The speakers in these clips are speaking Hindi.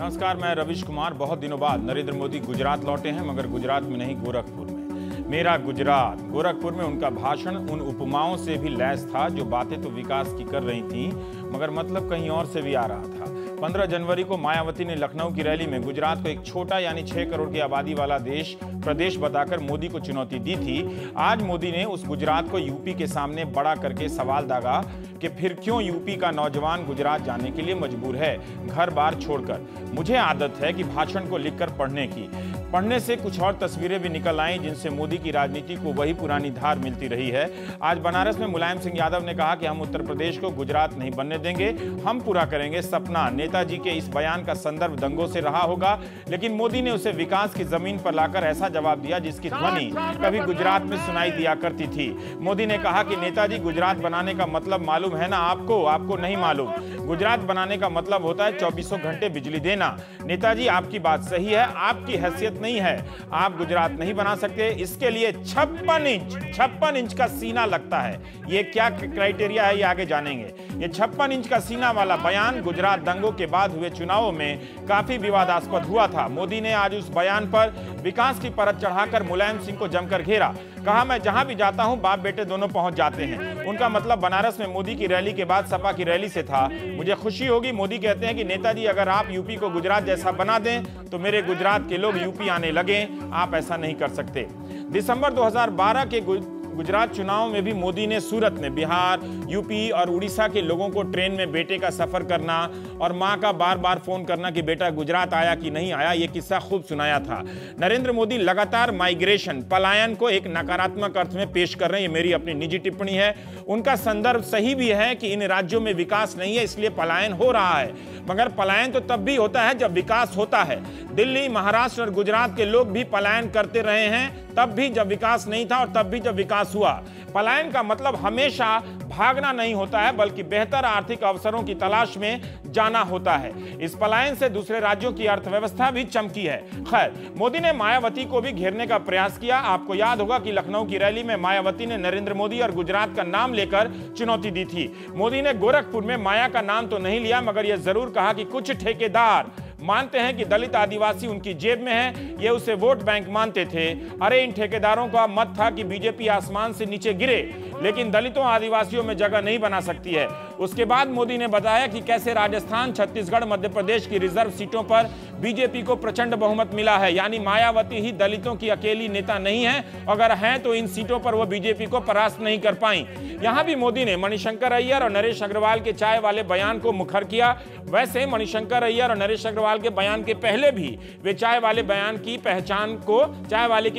नमस्कार, मैं रविश कुमार। बहुत दिनों बाद नरेंद्र मोदी गुजरात लौटे हैं, मगर गुजरात में नहीं, गोरखपुर में। मेरा गुजरात, गोरखपुर में उनका भाषण उन उपमाओं से भी लैस था जो बातें तो विकास की कर रही थीं, मगर मतलब कहीं और से भी आ रहा था। 15 जनवरी को मायावती ने लखनऊ की रैली में गुजरात को एक छोटा यानी 6 करोड़ की आबादी वाला प्रदेश बताकर मोदी को चुनौती दी थी। आज मोदी ने उस गुजरात को यूपी के सामने बड़ा करके सवाल दागा कि फिर क्यों यूपी का नौजवान गुजरात जाने के लिए मजबूर है, घर बार छोड़कर। मुझे आदत है कि भाषण को लिखकर पढ़ने से कुछ और तस्वीरें भी निकल आईं जिनसे मोदी की राजनीति को वही पुरानी धार मिलती रही है। आज बनारस में मुलायम सिंह यादव ने कहा कि हम उत्तर प्रदेश को गुजरात नहीं बनने देंगे, हम पूरा करेंगे सपना। नेताजी के इस बयान का संदर्भ दंगों से रहा होगा, लेकिन मोदी ने उसे विकास की जमीन पर लाकर ऐसा जवाब दिया जिसकी ध्वनि कभी गुजरात में सुनाई दिया करती थी। मोदी ने कहा कि नेताजी, गुजरात बनाने का मतलब मालूम है ना आपको नहीं मालूम। गुजरात बनाने का मतलब होता है 24 घंटे बिजली देना। नेताजी, आपकी बात सही है, आपकी हैसियत नहीं है, आप गुजरात नहीं बना सकते। इसके लिए 56 इंच का सीना लगता है। ये क्या क्राइटेरिया है, ये आगे जानेंगे। ये 56 इंच का सीना वाला बयान गुजरात दंगों के बाद हुए चुनावों में काफी विवादास्पद हुआ था। मोदी ने आज उस बयान पर विकास की परत चढ़ाकर मुलायम सिंह को जमकर घेरा। कहा, मैं जहां भी जाता हूं बाप बेटे दोनों पहुंच जाते हैं। उनका मतलब बनारस में मोदी की रैली के बाद सपा की रैली से था। मुझे खुशी होगी, मोदी कहते हैं कि नेताजी, अगर आप यूपी को गुजरात जैसा बना दें तो मेरे गुजरात के लोग यूपी आने लगे। आप ऐसा नहीं कर सकते। दिसंबर 2012 के गुजरात चुनाव में भी मोदी ने सूरत में बिहार, यूपी और उड़ीसा के लोगों को ट्रेन में बेटे का सफर करना और मां का बार बार फोन करना कि बेटा गुजरात आया कि नहीं आया, यह किस्सा खूब सुनाया था। नरेंद्र मोदी लगातार माइग्रेशन, पलायन को एक नकारात्मक अर्थ में पेश कर रहे हैं। ये मेरी अपनी निजी टिप्पणी है। उनका संदर्भ सही भी है कि इन राज्यों में विकास नहीं है, इसलिए पलायन हो रहा है, मगर पलायन तो तब भी होता है जब विकास होता है। दिल्ली, महाराष्ट्र और गुजरात के लोग भी पलायन करते रहे हैं, तब भी जब विकास नहीं था और तब भी जब विकास हुआ। पलायन का मतलब हमेशा भागना नहीं होता है, बल्कि बेहतर आर्थिक अवसरों की तलाश में जाना होता है। इस पलायन से दूसरे राज्यों की अर्थव्यवस्था भी चमकी है। खैर, मोदी ने मायावती को भी घेरने का प्रयास किया। आपको याद होगा कि लखनऊ की रैली में मायावती ने नरेंद्र मोदी और गुजरात का नाम लेकर चुनौती दी थी। मोदी ने गोरखपुर में माया का नाम तो नहीं लिया, मगर यह जरूर कहा कि कुछ ठेकेदार मानते हैं कि दलित आदिवासी उनकी जेब में है, ये उसे वोट बैंक मानते थे। अरे, इन ठेकेदारों का मत था कि बीजेपी आसमान से नीचे गिरे, लेकिन दलितों आदिवासियों में जगह नहीं बना सकती है। उसके बाद मोदी ने बताया कि कैसे राजस्थान, छत्तीसगढ़, मध्य प्रदेश की रिजर्व सीटों पर बीजेपी को प्रचंड बहुमत मिला है। यानी मायावती ही दलितों की अकेली नेता नहीं है, अगर हैं तो इन सीटों पर वो बीजेपी को परास्त नहीं कर पाई। यहां भी मोदी ने मणिशंकर अय्यर और नरेश अग्रवाल के चाय वाले बयान को मुखर किया। वैसे मणिशंकर अय्यर और नरेश अग्रवाल के बयान के पहले भी वे चाय वाले की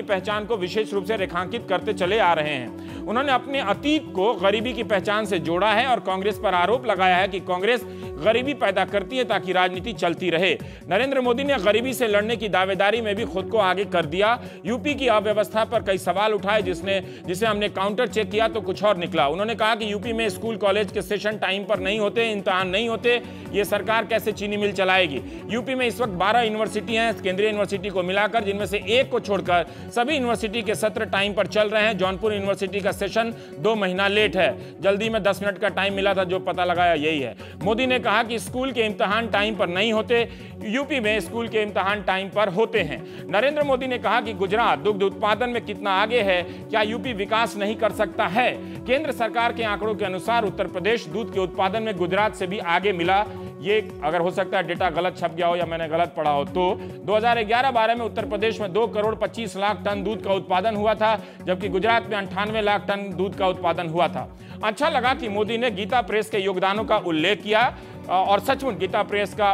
पहचान को विशेष रूप से रेखांकित करते चले आ रहे हैं। उन्होंने अपने अतीत को गरीबी की पहचान से जोड़ा है और कांग्रेस पर आरोप लगाया है कि कांग्रेस गरीबी पैदा करती है ताकि राजनीति चलती रहे। नरेंद्र मोदी ने गरीबी से लड़ने की दावेदारी में भी खुद को आगे कर दिया। यूपी की अव्यवस्था पर कई सवाल उठाए, जिसे हमने काउंटर चेक किया तो कुछ और निकला। उन्होंने कहा कि यूपी में स्कूल कॉलेज के सेशन टाइम पर नहीं होते, इम्तिहान नहीं होते, ये सरकार कैसे चीनी मिल चलाएगी। यूपी में इस वक्त 12 यूनिवर्सिटी हैं, केंद्रीय यूनिवर्सिटी को मिलाकर, जिनमें से एक को छोड़कर सभी यूनिवर्सिटी के सत्र टाइम पर चल रहे हैं। जौनपुर यूनिवर्सिटी का सेशन 2 महीना लेट है। जल्दी में 10 मिनट का टाइम मिला था, जो पता लगाया यही है। मोदी ने कहा कि स्कूल के इम्तिहान टाइम पर नहीं होते, यूपी में स्कूल के इम्तिहान टाइम पर होते हैं। नरेंद्र मोदी ने कहा कि गुजरात दुग्ध उत्पादन में कितना आगे है, क्या यूपी विकास नहीं कर सकता है। केंद्र सरकार के आंकड़ों के अनुसार उत्तर प्रदेश दूध के उत्पादन में गुजरात से भी आगे मिला। ये अगर हो सकता है डेटा गलत छप गया हो या मैंने गलत पढ़ा हो, तो 2011-12 में उत्तर प्रदेश में 2 करोड़ 25 लाख टन दूध का उत्पादन हुआ था, जबकि गुजरात में 98 लाख टन दूध का उत्पादन हुआ था। अच्छा लगा कि मोदी ने गीता प्रेस के योगदानों का उल्लेख किया, और सचमुच गीता प्रेस का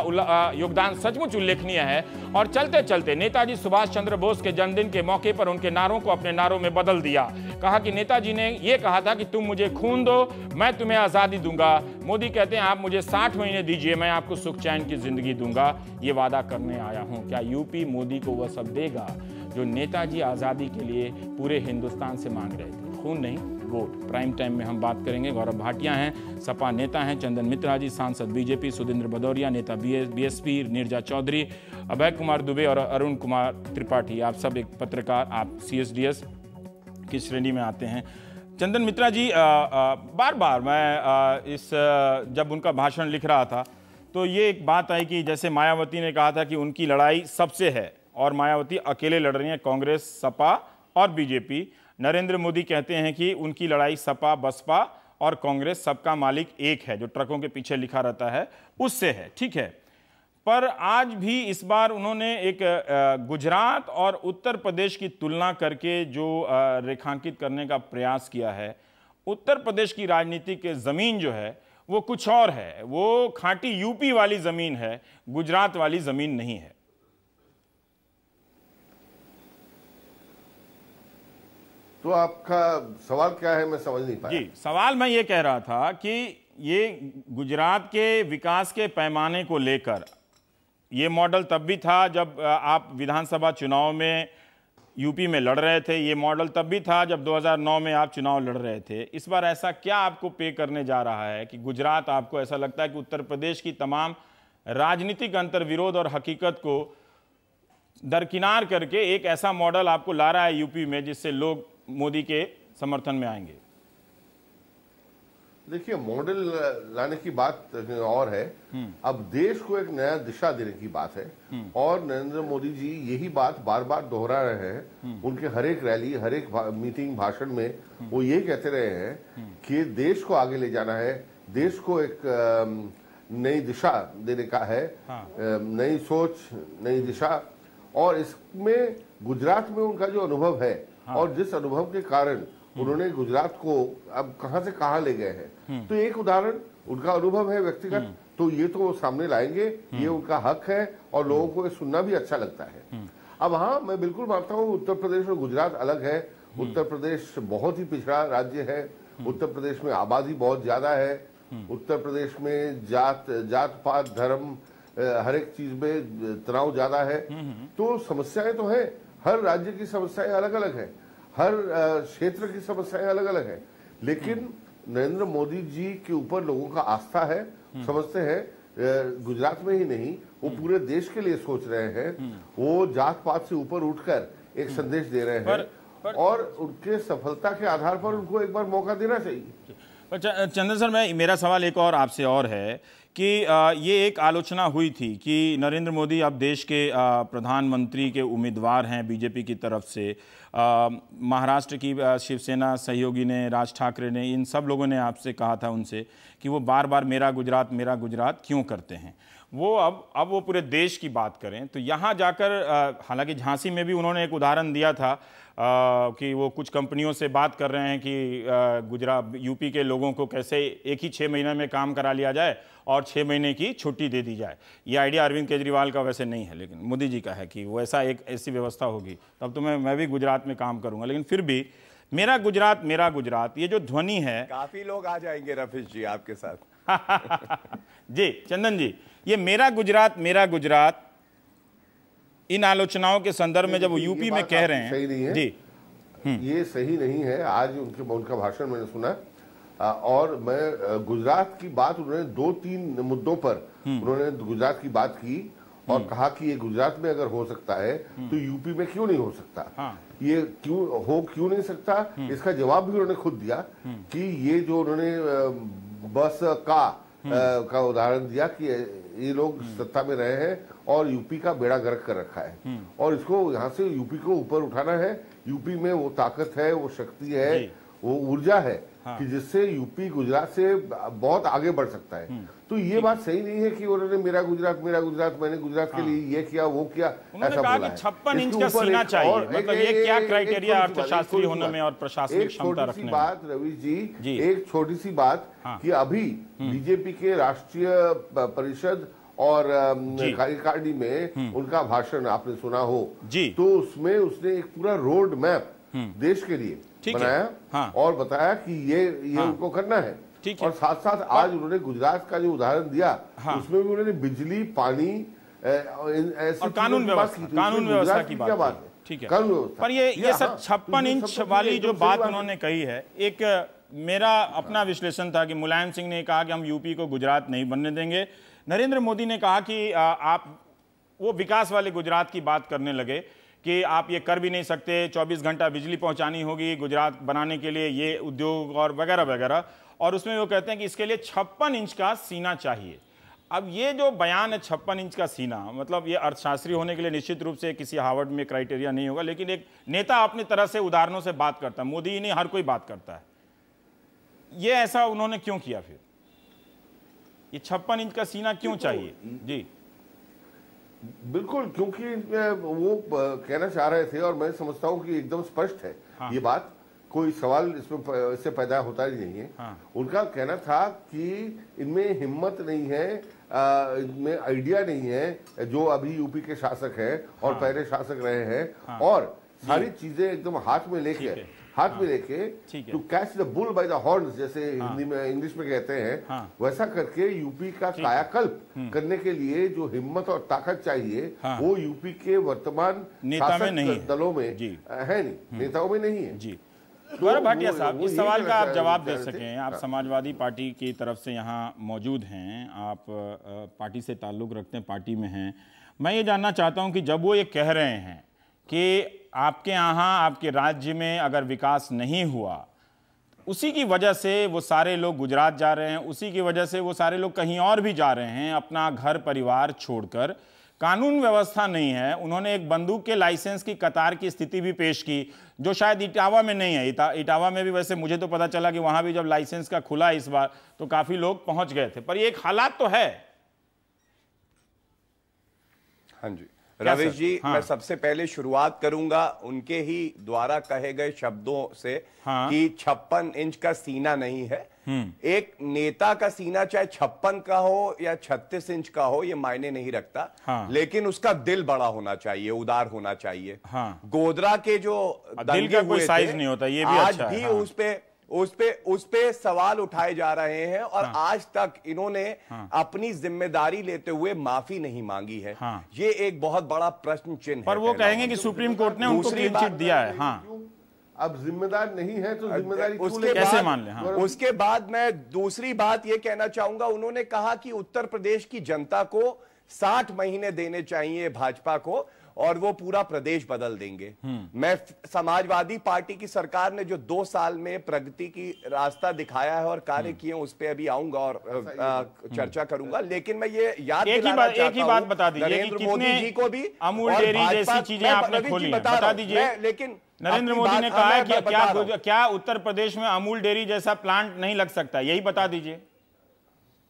योगदान सचमुच उल्लेखनीय है। और चलते चलते नेताजी सुभाष चंद्र बोस के जन्मदिन के मौके पर उनके नारों को अपने नारों में बदल दिया। कहा कि नेताजी ने यह कहा था कि तुम मुझे खून दो, मैं तुम्हें आज़ादी दूंगा। मोदी कहते हैं, आप मुझे 60 महीने दीजिए, मैं आपको सुख चैन की जिंदगी दूंगा, ये वादा करने आया हूं। क्या यूपी मोदी को वह सब देगा जो नेताजी आज़ादी के लिए पूरे हिंदुस्तान से मांग रहे थे? खून नहीं, वोट। प्राइम टाइम में हम बात करेंगे। गौरव भाटिया हैं, सपा नेता हैं, चंदन मित्रा जी सांसद बीजेपी, सुधींद्र भदौरिया नेता बीएसपी, नीरजा चौधरी, अभय कुमार दुबे और अरुण कुमार त्रिपाठी, आप सब एक पत्रकार, आप CSDS की श्रेणी में आते हैं। चंदन मित्रा जी, बार बार मैं जब उनका भाषण लिख रहा था तो ये एक बात आई कि जैसे मायावती ने कहा था कि उनकी लड़ाई सबसे है और मायावती अकेले लड़ रही हैं, कांग्रेस, सपा और बीजेपी। नरेंद्र मोदी कहते हैं कि उनकी लड़ाई सपा, बसपा और कांग्रेस, सबका मालिक एक है, जो ट्रकों के पीछे लिखा रहता है उससे है। ठीक है, पर आज भी इस बार उन्होंने एक गुजरात और उत्तर प्रदेश की तुलना करके जो रेखांकित करने का प्रयास किया है। उत्तर प्रदेश की राजनीति के ज़मीन जो है वो कुछ और है, वो खांटी यूपी वाली ज़मीन है, गुजरात वाली ज़मीन नहीं है। तो आपका सवाल क्या है, मैं समझ नहीं पाया। जी, सवाल मैं ये कह रहा था कि ये गुजरात के विकास के पैमाने को लेकर ये मॉडल तब भी था जब आप विधानसभा चुनाव में यूपी में लड़ रहे थे, ये मॉडल तब भी था जब 2009 में आप चुनाव लड़ रहे थे। इस बार ऐसा क्या आपको पे करने जा रहा है कि गुजरात, आपको ऐसा लगता है कि उत्तर प्रदेश की तमाम राजनीतिक अंतर्विरोध और हकीकत को दरकिनार करके एक ऐसा मॉडल आपको ला रहा है यूपी में जिससे लोग मोदी के समर्थन में आएंगे? देखिए, मॉडल लाने की बात और है, अब देश को एक नया दिशा देने की बात है और नरेंद्र मोदी जी यही बात बार बार दोहरा रहे हैं। उनके हर एक रैली, हर एक मीटिंग, भाषण में वो ये कहते रहे हैं कि देश को आगे ले जाना है, देश को एक नई दिशा देने का है। नई सोच, नई दिशा। और इसमें गुजरात में उनका जो अनुभव है और जिस अनुभव के कारण उन्होंने गुजरात को अब कहां से कहां ले गए हैं, तो एक उदाहरण उनका अनुभव है व्यक्तिगत, तो ये तो सामने लाएंगे, ये उनका हक है और लोगों को ये सुनना भी अच्छा लगता है। अब हाँ, मैं बिल्कुल मानता हूँ उत्तर प्रदेश और गुजरात अलग है। उत्तर प्रदेश बहुत ही पिछड़ा राज्य है, उत्तर प्रदेश में आबादी बहुत ज्यादा है, उत्तर प्रदेश में जात पात, धर्म, हर एक चीज में तनाव ज्यादा है। तो समस्याएं तो है, हर राज्य की समस्याएं अलग अलग है, हर क्षेत्र की समस्याएं अलग अलग है, लेकिन नरेंद्र मोदी जी के ऊपर लोगों का आस्था है, समझते हैं। गुजरात में ही नहीं, वो पूरे देश के लिए सोच रहे हैं। वो जात पात से ऊपर उठकर एक संदेश दे रहे हैं और उनके सफलता के आधार पर उनको एक बार मौका देना चाहिए। चंदन सर, मेरा सवाल एक और आपसे और है कि ये एक आलोचना हुई थी कि नरेंद्र मोदी अब देश के प्रधानमंत्री के उम्मीदवार हैं बीजेपी की तरफ से। महाराष्ट्र की शिवसेना सहयोगी ने, राज ठाकरे ने, इन सब लोगों ने आपसे कहा था उनसे कि वो बार बार मेरा गुजरात क्यों करते हैं। वो अब वो पूरे देश की बात करें तो यहाँ जाकर, हालांकि झांसी में भी उन्होंने एक उदाहरण दिया था कि वो कुछ कंपनियों से बात कर रहे हैं कि यूपी के लोगों को कैसे एक ही 6 महीने में काम करा लिया जाए और 6 महीने की छुट्टी दे दी जाए। ये आइडिया अरविंद केजरीवाल का वैसे नहीं है, लेकिन मोदी जी का है कि वो ऐसी व्यवस्था होगी तब तो मैं भी गुजरात में काम करूंगा। लेकिन फिर भी मेरा गुजरात ये जो ध्वनि है, काफी लोग आ जाएंगे रफीश जी आपके साथ। जी चंदन जी, ये मेरा गुजरात इन आलोचनाओं के संदर्भ में जब वो यूपी में कह रहे हैं, सही नहीं है जी। ये सही नहीं है। आज उनका भाषण मैंने सुना और मैं गुजरात की बात, उन्होंने 2-3 मुद्दों पर उन्होंने गुजरात की बात की और कहा कि ये गुजरात में अगर हो सकता है तो यूपी में क्यों नहीं हो सकता। ये क्यों नहीं सकता, इसका जवाब भी उन्होंने खुद दिया कि ये जो उन्होंने बस का उदाहरण दिया कि ये लोग सत्ता में रहे हैं और यूपी का बेड़ा गर्क कर रखा है और इसको यहाँ से यूपी को ऊपर उठाना है। यूपी में वो ताकत है, वो शक्ति है, वो ऊर्जा है कि जिससे यूपी गुजरात से बहुत आगे बढ़ सकता है। तो ये बात सही नहीं है कि उन्होंने मेरा गुजरात, मैंने गुजरात के लिए ये किया, वो किया, ऐसा बोला है। 56 इंच का सीना चाहिए, मतलब ये क्या क्राइटेरिया अर्थशास्त्री होने में और प्रशासनिक क्षमता रखने में? बात रवि जी, एक छोटी सी बात कि अभी बीजेपी के राष्ट्रीय परिषद और कार्यकारिणी में उनका भाषण आपने सुना हो, तो उसमें उसने एक पूरा रोड मैप देश के लिए बनाया और बताया कि ये उनको करना है। और साथ साथ आज उन्होंने गुजरात का जो उदाहरण दिया उसमें भी उन्होंने बिजली, पानी और कानून व्यवस्था की बात है। ठीक है, पर ये सर 56 इंच वाली जो बात उन्होंने कही है, एक मेरा अपना विश्लेषण था कि मुलायम सिंह ने कहा कि हम यूपी को गुजरात नहीं बनने देंगे। नरेंद्र मोदी ने कहा कि आप वो विकास वाले गुजरात की बात करने लगे कि आप ये कर भी नहीं सकते, 24 घंटा बिजली पहुंचानी होगी गुजरात बनाने के लिए, ये उद्योग और वगैरह वगैरह। और उसमें वो कहते हैं कि इसके लिए 56 इंच का सीना चाहिए। अब ये जो बयान है 56 इंच का सीना, मतलब ये अर्थशास्त्री होने के लिए निश्चित रूप से किसी हार्वर्ड में क्राइटेरिया नहीं होगा, लेकिन एक नेता अपनी तरह से उदाहरणों से बात करता है, मोदी ही नहीं हर कोई बात करता है, ये ऐसा उन्होंने क्यों किया? फिर ये 56 इंच का सीना क्यों चाहिए? जी बिल्कुल, क्योंकि वो कहना चाह रहे थे और मैं समझता हूं कि एकदम स्पष्ट है। हाँ। ये बात, कोई सवाल इससे पैदा होता ही नहीं है। हाँ। उनका कहना था कि इनमें हिम्मत नहीं है, इनमें आइडिया नहीं है, जो अभी यूपी के शासक हैं और पहले शासक रहे हैं, और सारी चीजें एकदम हाथ में लेके to catch the bull by the horns, जैसे हिंदी में इंग्लिश में कहते हैं, वैसा करके यूपी का कायाकल्प करने के लिए जो हिम्मत और ताकत चाहिए वो यूपी के वर्तमान शासक दलों में है नहीं, नेताओं में नहीं है। जी गौरव भाटिया साहब, इस सवाल का आप जवाब दे सकें। आप समाजवादी पार्टी की तरफ से यहाँ मौजूद हैं, आप पार्टी से ताल्लुक़ रखते हैं, पार्टी में हैं। मैं ये जानना चाहता हूँ कि जब वो ये कह रहे हैं कि आपके यहाँ, आपके राज्य में अगर विकास नहीं हुआ, उसी की वजह से वो सारे लोग गुजरात जा रहे हैं, उसी की वजह से वो सारे लोग कहीं और भी जा रहे हैं अपना घर परिवार छोड़कर, कानून व्यवस्था नहीं है। उन्होंने एक बंदूक के लाइसेंस की कतार की स्थिति भी पेश की, जो शायद इटावा में नहीं है। इटावा में भी वैसे मुझे तो पता चला कि वहां भी जब लाइसेंस का खुला इस बार तो काफी लोग पहुंच गए थे, पर ये एक हालात तो है। हाँ जी रवीश जी, मैं सबसे पहले शुरुआत करूंगा उनके ही द्वारा कहे गए शब्दों से कि 56 इंच का सीना नहीं है। एक नेता का सीना चाहे 56 का हो या 36 इंच का हो, ये मायने नहीं रखता, लेकिन उसका दिल बड़ा होना चाहिए, उदार होना चाहिए। गोधरा के जो दिल का कोई साइज नहीं होता, ये भी आज भी उस पे सवाल उठाए जा रहे हैं, और आज तक इन्होंने अपनी जिम्मेदारी लेते हुए माफी नहीं मांगी है। ये एक बहुत बड़ा प्रश्न चिन्ह है। पर वो कहेंगे कि सुप्रीम कोर्ट ने उनको क्लीन चिट दिया है। अब जिम्मेदार नहीं है तो जिम्मेदारी कैसे मान ले? उसके बाद मैं दूसरी बात ये कहना चाहूंगा, उन्होंने कहा कि उत्तर प्रदेश की जनता को 60 महीने देने चाहिए भाजपा को और वो पूरा प्रदेश बदल देंगे। मैं समाजवादी पार्टी की सरकार ने जो 2 साल में प्रगति की रास्ता दिखाया है और कार्य किए, उस पर अभी आऊंगा और चर्चा करूंगा, लेकिन मैं ये याद दिलाना चाहता हूं, एक ही बात बता दीजिए, नरेंद्र मोदी जी को भी अमूल डेयरी जैसी चीजें आपने खोली, बता दीजिए। लेकिन नरेंद्र मोदी ने कहा है कि क्या उत्तर प्रदेश में अमूल डेयरी जैसा प्लांट नहीं लग सकता, यही बता दीजिए।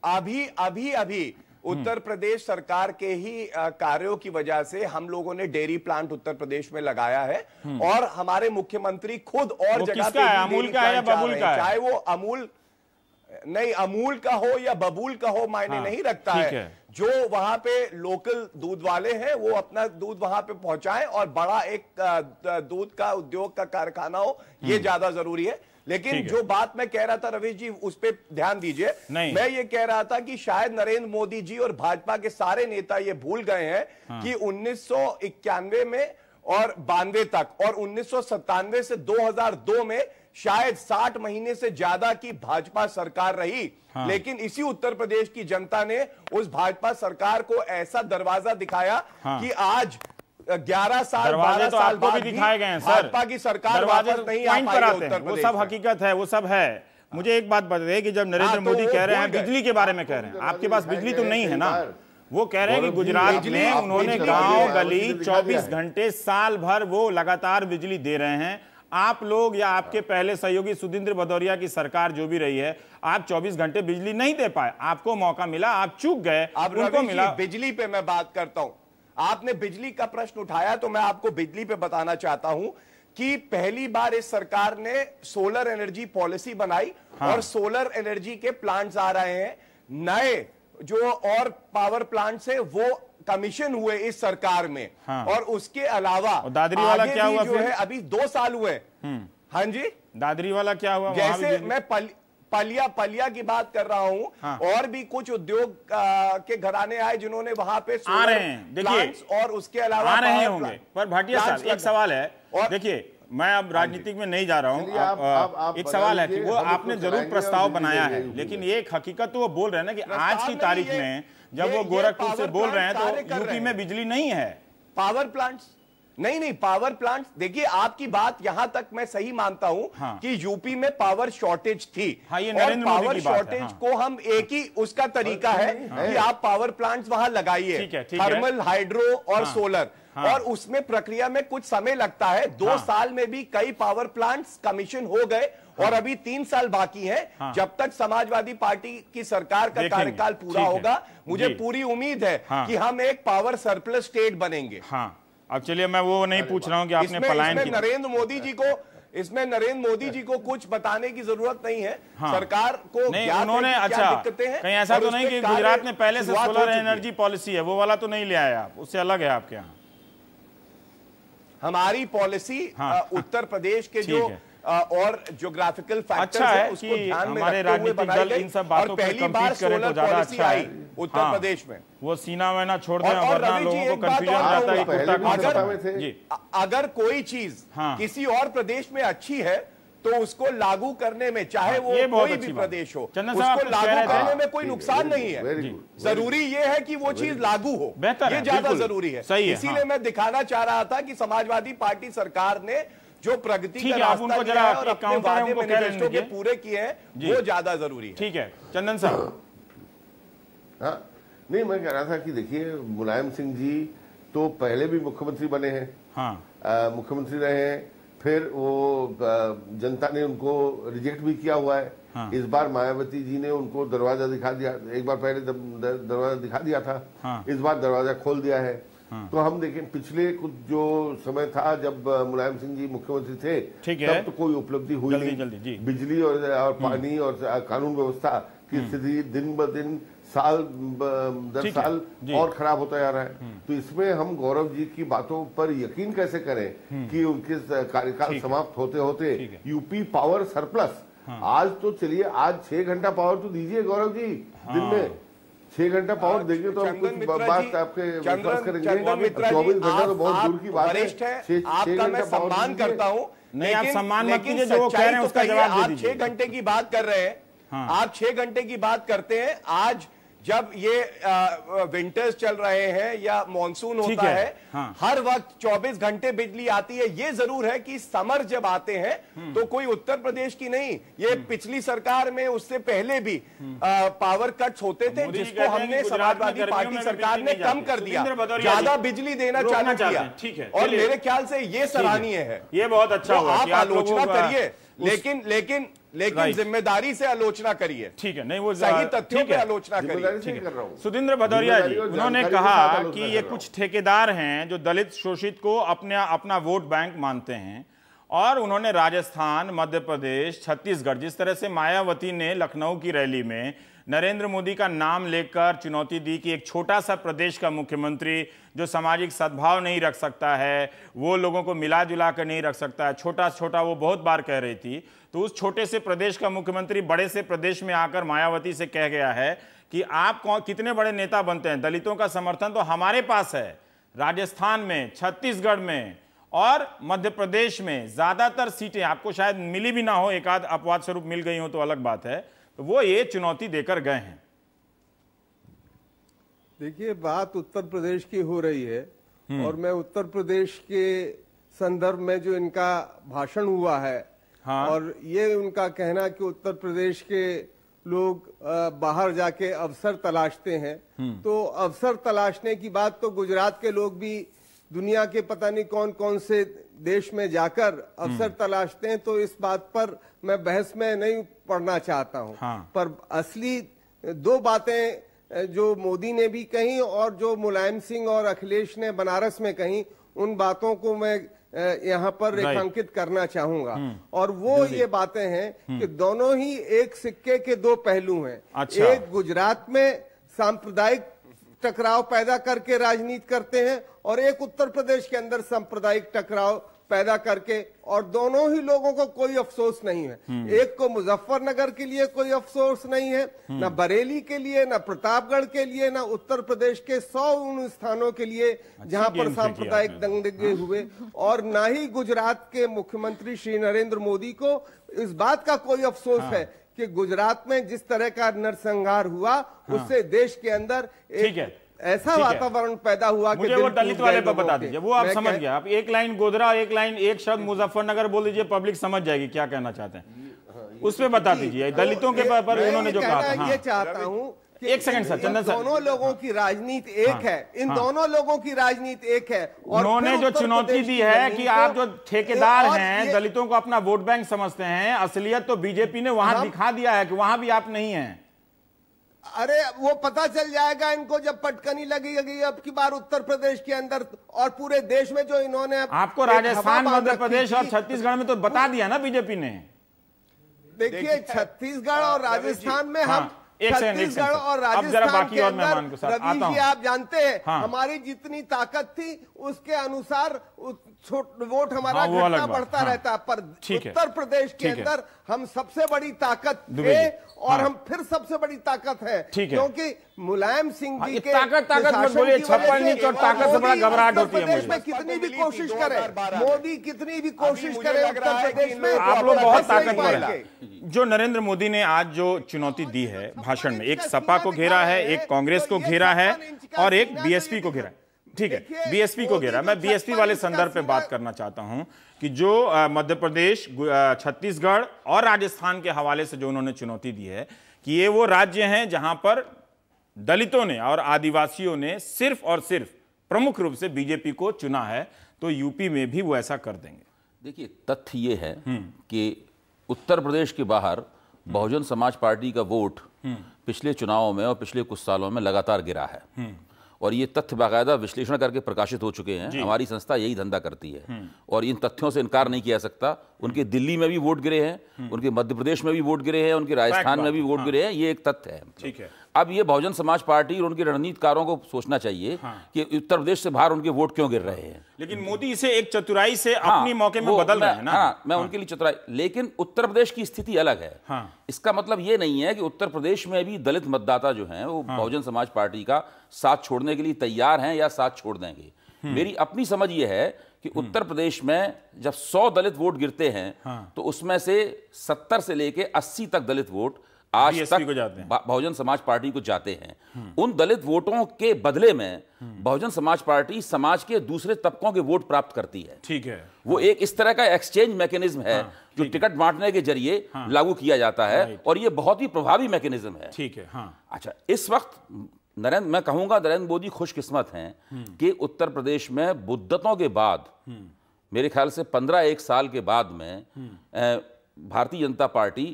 अभी उत्तर प्रदेश सरकार के ही कार्यों की वजह से हम लोगों ने डेयरी प्लांट उत्तर प्रदेश में लगाया है, और हमारे मुख्यमंत्री खुद और जगह पे अमूल का है या बबूल का है, चाहे वो अमूल का हो या बबूल का हो, मायने नहीं रखता है। जो वहां पे लोकल दूध वाले हैं वो अपना दूध वहां पे पहुंचाएं और बड़ा एक दूध का उद्योग का कारखाना हो, ये ज्यादा जरूरी है। लेकिन जो बात मैं कह रहा था रवीश जी, उस पर ध्यान दीजिए। मैं ये कह रहा था कि शायद नरेंद्र मोदी जी और भाजपा के सारे नेता ये भूल गए हैं कि 1991 में और 92 तक और 1997 से 2002 में शायद 60 महीने से ज्यादा की भाजपा सरकार रही, लेकिन इसी उत्तर प्रदेश की जनता ने उस भाजपा सरकार को ऐसा दरवाजा दिखाया कि आज 11 साल 12 साल बाद भी दिखाए गए हैं सर, भाजपा की सरकार वापस नहीं आ पाई उत्तर प्रदेश। वो सब हकीकत है, वो सब है। मुझे एक बात बताइए कि जब नरेंद्र मोदी कह रहे हैं बिजली के बारे में कह रहे हैं, आपके पास बिजली तो नहीं है ना, वो कह रहे हैं कि गुजरात में उन्होंने गांव गली 24 घंटे साल भर वो लगातार बिजली दे रहे हैं। आप लोग या आपके पहले सहयोगी सुधींद्र भदौरिया की सरकार जो भी रही है, आप 24 घंटे बिजली नहीं दे पाए, आपको मौका मिला, आप चूक गए, उनको मिला। बिजली पे मैं बात करता हूं, आपने बिजली का प्रश्न उठाया तो मैं आपको बिजली पे बताना चाहता हूं कि पहली बार इस सरकार ने सोलर एनर्जी पॉलिसी बनाई, और सोलर एनर्जी के प्लांट्स आ रहे हैं, नए जो और पावर प्लांट्स है वो कमीशन हुए इस सरकार में। और उसके अलावा दादरी वाला क्या हुआ जो है, अभी 2 साल हुए। हाँ जी, दादरी वाला क्या हुआ? जैसे मैं पलिया की बात कर रहा हूं, और भी कुछ उद्योग के घराने आए जिन्होंने वहां पे आ रहे हैं, देखिए, और उसके अलावा आ रहे होंगे। पर भाटिया साहब एक सवाल है, देखिए मैं अब राजनीतिक में नहीं जा रहा हूं, एक सवाल है कि वो आपने जरूर प्रस्ताव बनाया है, लेकिन ये एक हकीकत तो वो बोल रहे हैं ना कि आज की तारीख में जब वो गोरखपुर से बोल रहे हैं तो यूपी में बिजली नहीं है। पावर प्लांट्स नहीं, पावर प्लांट, देखिए आपकी बात यहां तक मैं सही मानता हूं कि यूपी में पावर शॉर्टेज थी। ये और पावर शॉर्टेज को हम एक ही उसका तरीका है कि आप पावर प्लांट्स वहां लगाइए, थर्मल, हाइड्रो और सोलर। और उसमें प्रक्रिया में कुछ समय लगता है। 2 साल में भी कई पावर प्लांट्स कमीशन हो गए और अभी 3 साल बाकी हैं। जब तक समाजवादी पार्टी की सरकार का कार्यकाल पूरा होगा, मुझे पूरी उम्मीद है कि हम एक पावर सरप्लस स्टेट बनेंगे। अब चलिए, मैं वो नहीं पूछ रहा हूं कि आपने पलायन की। नरेंद्र मोदी जी को कुछ बताने की जरूरत नहीं है। सरकार को नहीं, उन्होंने दिक्कतें हैं। कहीं ऐसा तो नहीं कि गुजरात में पहले से सोलर एनर्जी पॉलिसी है, वो वाला तो नहीं ले आए आप, उससे अलग है आपके यहाँ? हमारी पॉलिसी उत्तर प्रदेश के जो और ज्योग्राफिकल फैक्टर्स हैं उसको ध्यान में रखते हुए बनाई गई। इन सब बातों पर कंपीट करें तो ज्यादा अच्छा है उत्तर प्रदेश में। वो सीना मैना छोड़ दें, वरना लोगों को कंफ्यूजन रहता है कि अगर कोई चीज किसी और प्रदेश में अच्छी है तो उसको लागू करने में, चाहे वो कोई भी प्रदेश हो, उसको लागू करने में कोई नुकसान नहीं है। जरूरी ये है कि वो चीज लागू हो, ये ज्यादा जरूरी है। इसीलिए मैं दिखाना चाह रहा था कि समाजवादी पार्टी सरकार ने जो प्रगति का रास्ता लिया है और अपने वादे मैनिफेस्टो के पूरे किए हैं, वो ज्यादा जरूरी है। ठीक है चंदन साहब। नहीं, मैं कह रहा था कि देखिए, मुलायम सिंह जी तो पहले भी मुख्यमंत्री बने हैं, मुख्यमंत्री रहे हैं, फिर वो जनता ने उनको रिजेक्ट भी किया हुआ है। इस बार मायावती जी ने उनको दरवाजा दिखा दिया, एक बार पहले दरवाजा दिखा दिया था, इस बार दरवाजा खोल दिया है। तो हम देखें, पिछले कुछ जो समय था जब मुलायम सिंह जी मुख्यमंत्री थे, तब तो कोई उपलब्धि हुई नहीं। बिजली और पानी और कानून व्यवस्था की स्थिति दिन ब दिन, साल दर साल और खराब होता जा रहा है। तो इसमें हम गौरव जी की बातों पर यकीन कैसे करें कि उनके कार्यकाल समाप्त होते होते यूपी पावर सरप्लस। आज तो चलिए, आज 6 घंटा पावर तो दीजिए गौरव जी, दिन में 6 घंटा पावर देंगे तो हम कुछ बात आपके विश्वास करेंगे। 24 घंटा तो बहुत दूर की बात है। आपका मैं सम्मान करता हूँ, नहीं आप सम्मान मत कीजिए, जो वो कह रहे हैं उसका जवाब दे दीजिए। आप 6 घंटे की बात कर रहे हैं, आप 6 घंटे की बात करते हैं। आज जब ये विंटर्स चल रहे हैं या मॉनसून होता है, हर वक्त 24 घंटे बिजली आती है। ये जरूर है कि समर जब आते हैं तो कोई उत्तर प्रदेश की नहीं, ये पिछली सरकार में उससे पहले भी पावर कट्स होते थे, जिसको हमने समाजवादी पार्टी सरकार ने कम कर दिया, ज्यादा बिजली देना चालू किया। और मेरे ख्याल से ये सराहनीय है, ये बहुत अच्छा हुआ। आप आलोचना करिए, लेकिन जिम्मेदारी से आलोचना करिए। ठीक है, नहीं वो सही तथ्यों पे आलोचना करिए। सुधींद्र भदौरिया जी, उन्होंने कहा कि ये कुछ ठेकेदार हैं जो दलित शोषित को अपना वोट बैंक मानते हैं, और उन्होंने राजस्थान, मध्य प्रदेश, छत्तीसगढ़, जिस तरह से मायावती ने लखनऊ की रैली में नरेंद्र मोदी का नाम लेकर चुनौती दी कि एक छोटा सा प्रदेश का मुख्यमंत्री जो सामाजिक सद्भाव नहीं रख सकता है, वो लोगों को मिला जुला कर नहीं रख सकता है, छोटा छोटा वो बहुत बार कह रही थी। तो उस छोटे से प्रदेश का मुख्यमंत्री बड़े से प्रदेश में आकर मायावती से कह गया है कि आप कितने बड़े नेता बनते हैं, दलितों का समर्थन तो हमारे पास है। राजस्थान में, छत्तीसगढ़ में और मध्य प्रदेश में ज्यादातर सीटें आपको शायद मिली भी ना हो, एक आध अपवाद स्वरूप मिल गई हो तो अलग बात है। तो वो ये चुनौती देकर गए हैं। देखिए, बात उत्तर प्रदेश की हो रही है और मैं उत्तर प्रदेश के संदर्भ में जो इनका भाषण हुआ है, और ये उनका कहना कि उत्तर प्रदेश के लोग बाहर जाके अवसर तलाशते हैं, तो अवसर तलाशने की बात तो गुजरात के लोग भी दुनिया के पता नहीं कौन कौन से देश में जाकर अवसर तलाशते हैं। तो इस बात पर मैं बहस में नहीं पढ़ना चाहता हूं। पर असली 2 बातें जो मोदी ने भी कही और जो मुलायम सिंह और अखिलेश ने बनारस में कही, उन बातों को मैं यहाँ पर रेखांकित करना चाहूंगा। और वो ये बातें हैं कि दोनों ही एक सिक्के के 2 पहलू हैं। एक गुजरात में सांप्रदायिक टकराव पैदा करके राजनीति करते हैं और एक उत्तर प्रदेश के अंदर सांप्रदायिक टकराव पैदा करके, और दोनों ही लोगों को कोई अफसोस नहीं है। एक को मुजफ्फरनगर के लिए कोई अफसोस नहीं है, ना बरेली के लिए, ना प्रतापगढ़ के लिए, ना उत्तर प्रदेश के 100 उन स्थानों के लिए जहां पर सांप्रदायिक दंगे हुए, और ना ही गुजरात के मुख्यमंत्री श्री नरेंद्र मोदी को इस बात का कोई अफसोस है कि गुजरात में जिस तरह का नरसंहार हुआ उससे देश के अंदर एक ऐसा वातावरण पैदा हुआ कि मुझे वो दलित वाले पर बता दीजिए, वो आप समझ गए। आप एक लाइन गोधरा, एक लाइन, एक शब्द मुजफ्फरनगर बोल दीजिए, पब्लिक समझ जाएगी क्या कहना चाहते हैं। उस पर बता दीजिए दलितों के पर उन्होंने जो कहा था। ये चाहता हूँ, एक सेकंड सर, चंदन सर, दोनों लोगों की राजनीति एक है, इन दोनों लोगों की राजनीति एक है। और उन्होंने जो चुनौती दी है कि आप जो ठेकेदार हैं, दलितों को अपना वोट बैंक समझते हैं, असलियत तो बीजेपी ने वहां दिखा दिया है कि वहां भी आप नहीं हैं। अरे वो पता चल जाएगा इनको जब पटकनी लगेगी अब की बार उत्तर प्रदेश के अंदर और पूरे देश में। जो इन्होंने आपको राजस्थान, मध्य प्रदेश और छत्तीसगढ़ में तो बता दिया ना बीजेपी ने। देखिए छत्तीसगढ़ और राजस्थान में हम छत्तीसगढ़ और राजस्थान के अंदर रवि जी आप जानते हैं हमारी जितनी ताकत थी उसके अनुसार वोट हमारा घटता बढ़ता रहता, पर उत्तर प्रदेश के अंदर हम सबसे बड़ी ताकत थे और हम फिर सबसे बड़ी ताकत है, क्योंकि मुलायम सिंह जी के ताकत मत बोलिए, छप्पन इंच और ताकत से बड़ा घबराहट होती है प्रदेश में। कितनी भी कोशिश करे मोदी, कितनी भी कोशिश करे उत्तर प्रदेश में, आप लोग बहुत ताकतवर हैं। जो नरेंद्र मोदी ने आज जो चुनौती दी है भाषण में, एक सपा को घेरा है, एक कांग्रेस को घेरा है और एक बीएसपी को घेरा है। ठीक है, बीएसपी को घेरा। मैं बीएसपी वाले संदर्भ पे बात करना चाहता हूं कि जो मध्य प्रदेश, छत्तीसगढ़ और राजस्थान के हवाले से जो उन्होंने चुनौती दी है कि ये वो राज्य हैं जहां पर दलितों ने और आदिवासियों ने सिर्फ और सिर्फ प्रमुख रूप से बीजेपी को चुना है, तो यूपी में भी वो ऐसा कर देंगे। देखिए, तथ्य ये है कि उत्तर प्रदेश के बाहर बहुजन समाज पार्टी का वोट पिछले चुनावों में और पिछले कुछ सालों में लगातार गिरा है और ये तथ्य बाकायदा विश्लेषण करके प्रकाशित हो चुके हैं। हमारी संस्था यही धंधा करती है और इन तथ्यों से इनकार नहीं किया जा सकता। उनके दिल्ली में भी वोट गिरे हैं, उनके मध्य प्रदेश में भी वोट गिरे हैं, उनके राजस्थान में भी वोट गिरे हैं, ये एक तथ्य है। ठीक है, अब ये बहुजन समाज पार्टी और उनके रणनीतिकारों को सोचना चाहिए कि उत्तर प्रदेश से बाहर उनके वोट क्यों गिर रहे हैं। लेकिन मोदी इसे एक चतुराई से अपनी मौके में बदल रहे हैं ना। मैं उनके लिए चतुराई, लेकिन उत्तर प्रदेश की स्थिति अलग है। इसका मतलब ये नहीं है कि उत्तर प्रदेश में भी दलित मतदाता जो हैं वो बहुजन समाज पार्टी का साथ छोड़ने के लिए तैयार हैं या साथ छोड़ देंगे। मेरी अपनी समझ ये है कि उत्तर प्रदेश में जब 100 दलित वोट गिरते हैं तो उसमें से 70 से लेके 80 तक दलित वोट आज तक बहुजन समाज पार्टी को जाते हैं। उन दलित वोटों के बदले में बहुजन समाज पार्टी समाज के दूसरे तबकों के वोट प्राप्त करती है। ठीक है, वो एक इस तरह का एक्सचेंज मैकेनिज्म है जो टिकट बांटने के जरिए लागू किया जाता है और ये बहुत ही प्रभावी मैकेनिज्म है। ठीक है, अच्छा, इस वक्त मैं कहूंगा नरेंद्र मोदी खुशकिस्मत हैं कि उत्तर प्रदेश में मुद्दतों के बाद, मेरे ख्याल से 15-1 साल के बाद में भारतीय जनता पार्टी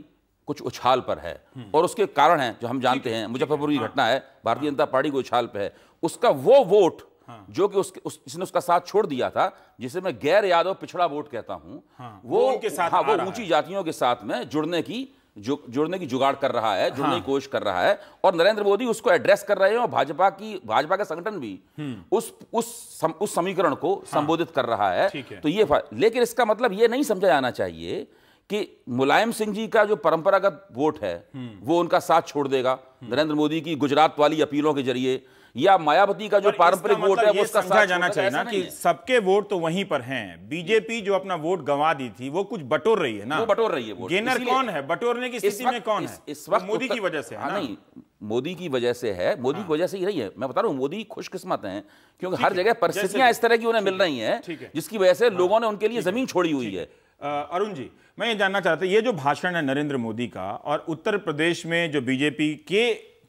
कुछ उछाल पर है और उसके कारण हैं जो हम जानते हैं। मुजफ्फरपुर की घटना है, भारतीय जनता पार्टी को उछाल पे है। उसका वो वोट जो कि जिसने उसका साथ छोड़ दिया था, जिसे मैं गैर यादव पिछड़ा वोट कहता हूं, वो उनके साथ वो ऊंची जातियों के साथ में जुड़ने की जुगाड़ कर रहा है, जुड़ने की कोशिश कर रहा है और नरेंद्र मोदी उसको एड्रेस कर रहे हैं और भाजपा का संगठन भी उस समीकरण को संबोधित कर रहा है। तो ये, लेकिन इसका मतलब ये नहीं समझा जाना चाहिए कि मुलायम सिंह जी का जो परंपरागत वोट है वो उनका साथ छोड़ देगा नरेंद्र मोदी की गुजरात वाली अपीलों के जरिए, या मायावती का जो पारंपरिक वोट है वो उसका समझा जाना चाहिए ना कि सबके वोट तो वहीं पर हैं। बीजेपी जो अपना वोट गंवा दी थी वो कुछ बटोर रही है ना, वो बटोर रही है वोट। गेनर कौन है, बटोरने की स्थिति में कौन है? इस वक्त मोदी की वजह से है ना? नहीं, मोदी की वजह से है, मोदी की वजह से ही रही है। मैं बता रहा हूं मोदी खुशकिस्मत हैं क्योंकि हर जगह परिस्थितियां इस तरह की उन्हें मिल रही हैं जिसकी वजह से लोगों ने उनके लिए जमीन छोड़ी हुई है। अरुण जी, मैं ये जानना चाहता हूं, ये जो भाषण है नरेंद्र मोदी का और उत्तर प्रदेश में जो बीजेपी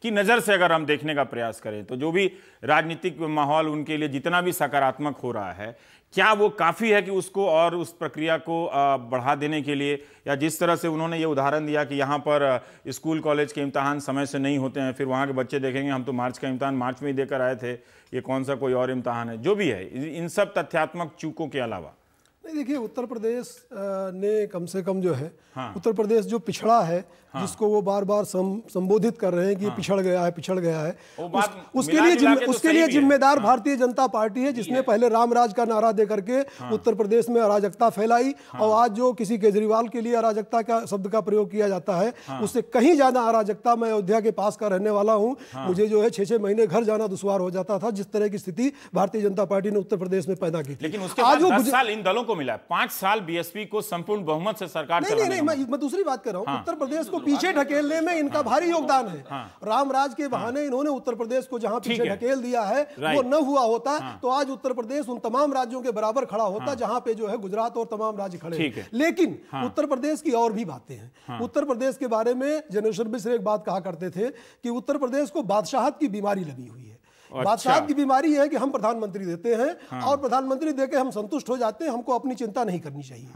की नजर से अगर हम देखने का प्रयास करें तो जो भी राजनीतिक माहौल उनके लिए जितना भी सकारात्मक हो रहा है, क्या वो काफी है कि उसको और उस प्रक्रिया को बढ़ा देने के लिए, या जिस तरह से उन्होंने ये उदाहरण दिया कि यहाँ पर स्कूल कॉलेज के इम्तहान समय से नहीं होते हैं, फिर वहाँ के बच्चे देखेंगे हम तो मार्च का इम्तहान मार्च में ही देकर आए थे, ये कौन सा कोई और इम्तहान है, जो भी है, इन सब तथ्यात्मक चूकों के अलावा? नहीं, देखिए, उत्तर प्रदेश ने कम से कम जो है, उत्तर प्रदेश जो पिछड़ा है, जिसको वो बार बार संबोधित कर रहे हैं कि पिछड़ गया है, उसके लिए जिम्मेदार भारतीय जनता पार्टी है, जिसने पहले रामराज का नारा दे करके उत्तर प्रदेश में अराजकता फैलाई और आज जो किसी केजरीवाल के लिए अराजकता का शब्द का प्रयोग किया जाता है, उससे कहीं ज्यादा अराजकता। मैं अयोध्या के पास का रहने वाला हूँ, मुझे जो है 6-6 महीने घर जाना दुश्वार हो जाता था, जिस तरह की स्थिति भारतीय जनता पार्टी ने उत्तर प्रदेश में पैदा की थी। लेकिन उसके बाद 10 साल इन दलों को मिला है? 5 साल बीएसपी को संपूर्ण बहुमत से सरकार नहीं, मैं दूसरी बात कर रहा हूँ। उत्तर प्रदेश को पीछे ढकेलने में इनका भारी योगदान है। रामराज के बहाने इन्होंने उत्तर प्रदेश को जहां पीछे ढकेल दिया है, वो न हुआ होता तो आज उत्तर प्रदेश उन तमाम राज्यों के बराबर खड़ा होता जहां पे जो है गुजरात और तमाम राज्य खड़े हैं। लेकिन उत्तर प्रदेश की और भी बातें हैं। उत्तर प्रदेश के बारे में जनेश्वर मिश्र एक बात कहा करते थे कि उत्तर प्रदेश को बादशाहत की बीमारी लगी हुई है। बादशाहत की बीमारी है कि हम प्रधानमंत्री देते हैं और प्रधानमंत्री देके हम संतुष्ट हो जाते हैं, हमको अपनी चिंता नहीं करनी चाहिए।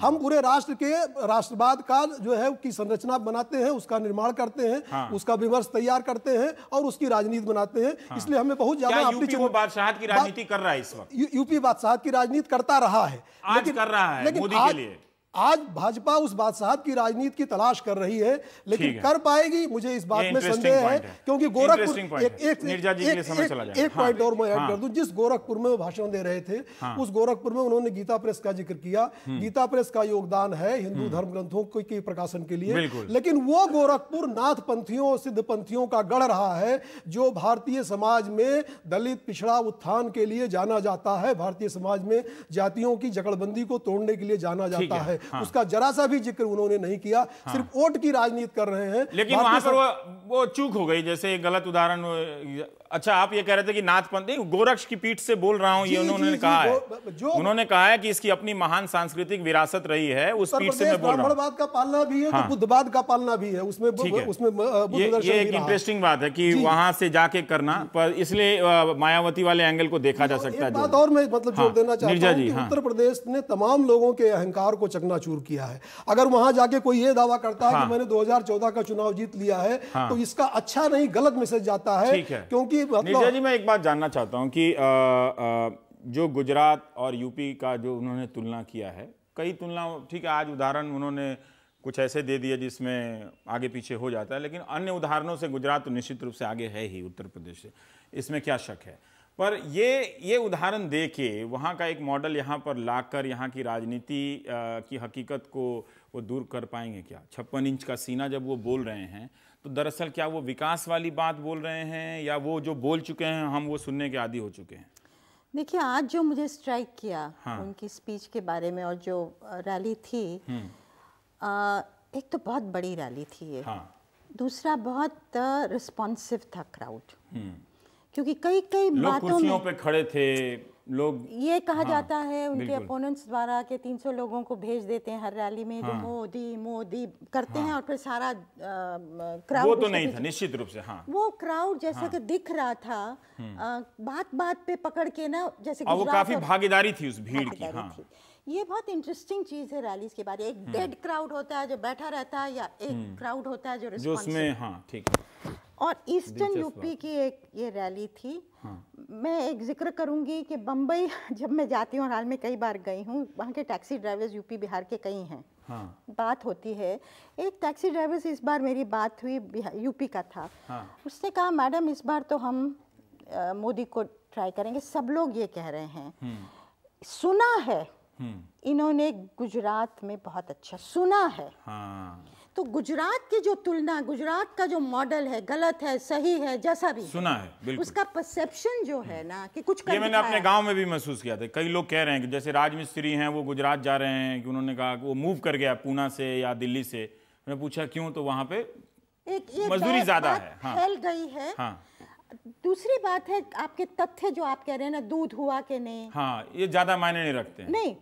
हम पूरे राष्ट्र के राष्ट्रवाद का जो है की संरचना बनाते हैं, उसका निर्माण करते हैं, उसका विमर्श तैयार करते हैं और उसकी राजनीति बनाते हैं। इसलिए हमें बहुत ज्यादा अपनी बादशाहत की राजनीति कर रहा है इस वक्त। यूपी बादशाहत की राजनीति करता रहा है, आज कर रहा है मोदी के लिए। आज भाजपा उस बादशाहत की राजनीति की तलाश कर रही है, लेकिन कर पाएगी मुझे इस बात में संदेह है, क्योंकि गोरखपुर एक पॉइंट और मैं ऐड कर दूं, जिस गोरखपुर में वो भाषण दे रहे थे उस गोरखपुर में उन्होंने गीता प्रेस का जिक्र किया। गीता प्रेस का योगदान है हिंदू धर्म ग्रंथों के प्रकाशन के लिए, लेकिन वो गोरखपुर नाथ पंथियों सिद्ध पंथियों का गढ़ रहा है, जो भारतीय समाज में दलित पिछड़ा उत्थान के लिए जाना जाता है, भारतीय समाज में जातियों की जकड़बंदी को तोड़ने के लिए जाना जाता है। उसका जरा सा भी जिक्र उन्होंने नहीं किया, सिर्फ वोट की राजनीति कर रहे हैं। लेकिन वहां पर वो चूक हो गई, जैसे गलत उदाहरण। अच्छा, आप ये कह रहे थे कि नाथपंथी, गोरक्ष की पीठ से बोल रहा हूं, ये उन्होंने कहा है। उन्होंने कहा है कि इसकी अपनी महान सांस्कृतिक विरासत रही है, उस पीठ से मैं बोल रहा हूं। ब्राह्मणवाद का पालना भी है तो बुद्धवाद का पालना भी है, उसमें ये एक इंटरेस्टिंग बात है कि वहां से जाके करना, पर इसलिए मायावती वाले एंगल को देखा जा सकता है। बात और मैं मतलब जोड़ देना चाहता हूं कि उत्तर प्रदेश ने तमाम लोगों के अहंकार को चकनाचूर किया है। अगर वहां जाके कोई ये दावा करता है कि मैंने 2014 का चुनाव जीत लिया है, तो इसका अच्छा नहीं गलत मैसेज जाता है। क्योंकि नीरजा जी, मैं एक बात जानना चाहता हूं कि जो गुजरात और यूपी का जो उन्होंने तुलना किया है, कई तुलना ठीक है, आज उदाहरण उन्होंने कुछ ऐसे दे दिए जिसमें आगे पीछे हो जाता है, लेकिन अन्य उदाहरणों से गुजरात तो निश्चित रूप से आगे है ही उत्तर प्रदेश से, इसमें क्या शक है। पर ये उदाहरण दे के वहाँ का एक मॉडल यहाँ पर लाकर यहाँ की राजनीति की हकीकत को वो दूर कर पाएंगे क्या? 56 इंच का सीना जब वो बोल रहे हैं तो दरअसल क्या वो विकास वाली बात बोल रहे हैं, या वो जो बोल चुके हैं हम वो सुनने के आदी हो चुके हैं? देखिए, आज जो मुझे स्ट्राइक किया उनकी स्पीच के बारे में और जो रैली थी, एक तो बहुत बड़ी रैली थी ये, दूसरा बहुत रिस्पॉन्सिव था क्राउड, क्योंकि कई बातों में कुर्सियों पे खड़े थे लोग। ये कहा जाता है उनके अपोनेंट्स द्वारा कि 300 लोगों को भेज देते हैं हर रैली में, जो मोदी मोदी करते हैं और फिर सारा क्राउड। वो तो नहीं था निश्चित रूप से। वो क्राउड जैसा कि दिख रहा था, बात बात पे पकड़ के ना, जैसे वो काफी भागीदारी थी उस भीड़ की। ये बहुत इंटरेस्टिंग चीज है रैलीज के बारे। एक डेड क्राउड होता है जो बैठा रहता है, या एक क्राउड होता है जो रिस्पॉन्सिव। ठीक है। और ईस्टर्न यूपी की एक ये रैली थी। मैं एक जिक्र करूंगी कि बम्बई जब मैं जाती हूँ, और हाल में कई बार गई हूँ, वहाँ के टैक्सी ड्राइवर्स यूपी बिहार के कई हैं। बात होती है, एक टैक्सी ड्राइवर से इस बार मेरी बात हुई, यूपी का था। उसने कहा, मैडम इस बार तो हम मोदी को ट्राई करेंगे, सब लोग ये कह रहे हैं। सुना है इन्होंने गुजरात में बहुत अच्छा सुना है। तो गुजरात की जो तुलना, गुजरात का जो मॉडल है, गलत है सही है जैसा भी सुना है, बिल्कुल उसका परसेप्शन जो है ना कि कुछ ये मैंने अपने गांव में भी महसूस किया था। कई लोग कह रहे हैं कि जैसे राजमिस्त्री हैं वो गुजरात जा रहे हैं, कि उन्होंने कहा कि वो मूव कर गया पूना से या दिल्ली से। मैंने पूछा क्यों, तो वहां पे मजदूरी ज्यादा है, फैल गई है। दूसरी बात है आपके तथ्य जो आप कह रहे हैं ना, दूध हुआ कि नहीं, ये ज्यादा मायने नहीं रखते हैं। नहीं,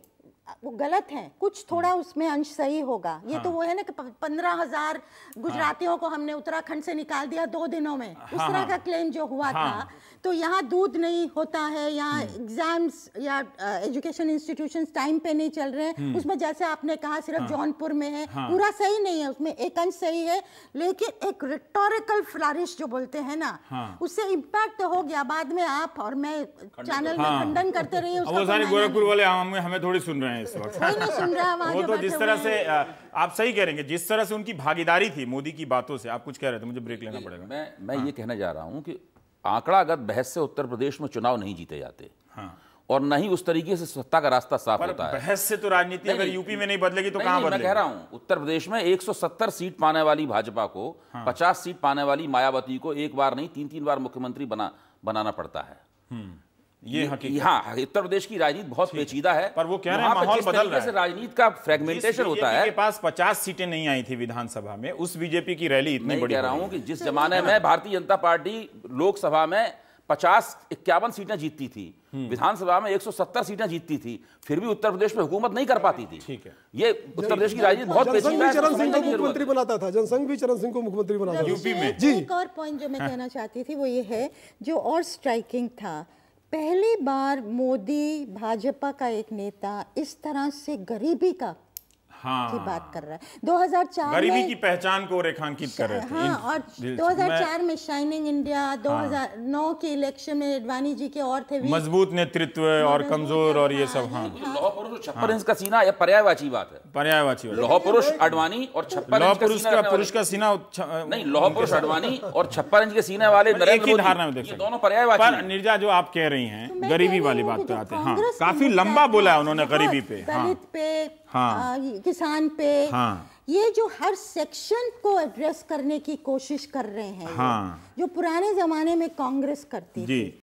वो गलत है, कुछ थोड़ा उसमें अंश सही होगा। ये तो वो है ना कि 15,000 गुजरातियों को हमने उत्तराखंड से निकाल दिया 2 दिनों में, उस तरह का क्लेम जो हुआ था। तो यहाँ दूध नहीं होता है, यहाँ एग्जाम्स या एजुकेशन इंस्टीट्यूशंस टाइम पे नहीं चल रहे हैं। उसमें जैसे आपने कहा सिर्फ जौनपुर में है, पूरा सही नहीं है, उसमें एक अंश सही है, लेकिन एक रिटोरिकल फ्लरिश जो बोलते हैं ना, उससे इम्पैक्ट तो हो गया। बाद में आप और मैं चैनल में खंडन करते रहिए, वो सारे गोरखपुर वाले हमें थोड़ी सुन रहे हैं इस वक्त। कोई नहीं सुन रहा है। वो तो जिस तरह से आप सही कह रहे हैं, जिस तरह से उनकी भागीदारी थी मोदी की बातों से। आप कुछ कह रहे थे, मुझे ब्रेक लेना पड़ेगा। मैं ये कहना जा रहा हूं कि आंकड़ागत बहस से उत्तर प्रदेश में चुनाव नहीं जीते जाते, और न ही उस तरीके से सत्ता का रास्ता साफ होता है। बहस से तो राजनीति अगर यूपी में नहीं बदलेगी तो कहां बदलेगी? मैं कह रहा हूं उत्तर प्रदेश में 170 सीट पाने वाली भाजपा को 50 सीट पाने वाली मायावती को एक बार नहीं 3-3 बार मुख्यमंत्री बनाना पड़ता है। ये हकीकत। हाँ, उत्तर प्रदेश की राजनीति बहुत पेचीदा है, पर वो कह रहे हैं माहौल बदल रहा है। राजनीति का फ्रेगमेंटेशन होता है। के पास 50 सीटें नहीं आई थी विधानसभा में, उस बीजेपी की रैली इतनी बड़ी। कह रहा हूं कि जिस जमाने में भारतीय जनता पार्टी लोकसभा में 50-51 सीटें जीतती थी, विधानसभा में 170 सीटें जीतती थी, फिर भी उत्तर प्रदेश में हुकूमत नहीं कर पाती थी। ठीक है, ये उत्तर प्रदेश की राजनीति बहुत पेचीदा है। चरण सिंह को मुख्यमंत्री बनाता था, जनसंघ भी चरण सिंह को मुख्यमंत्री बनाता था यूपी में। जी, एक और पॉइंट जो मैं कहना चाहती थी वो ये है, जो और स्ट्राइकिंग था, पहली बार मोदी भाजपा का एक नेता इस तरह से गरीबी का की बात कर रहा है। 2004 गरीबी में की पहचान को रेखांकित कर रहे थे। हाँ, और 2004 में शाइनिंग इंडिया, 2009 के इलेक्शन में अडवाणी जी के और थे मजबूत नेतृत्व और कमजोर और ये सब। हाँ, लौह पुरुष 56 इंच का सीना, यह पर्यायवाची बात है। पर्यायवाची लौह पुरुष अडवाणी और 56 लौह पुरुष का सीना नहीं, लौह पुरुष अडवाणी और 56 इंच के सीने वाले नरेंद्र मोदी, ये दोनों पर्यायवाची। पर नीरजा, जो आप कह रही हैं गरीबी वाली बात पे आते हैं। हाँ, काफी लंबा बोला है उन्होंने गरीबी पे, दलित पे, हाँ, किसान पे, हाँ, ये जो हर सेक्शन को एड्रेस करने की कोशिश कर रहे हैं, हाँ, जो पुराने जमाने में कांग्रेस करती थी।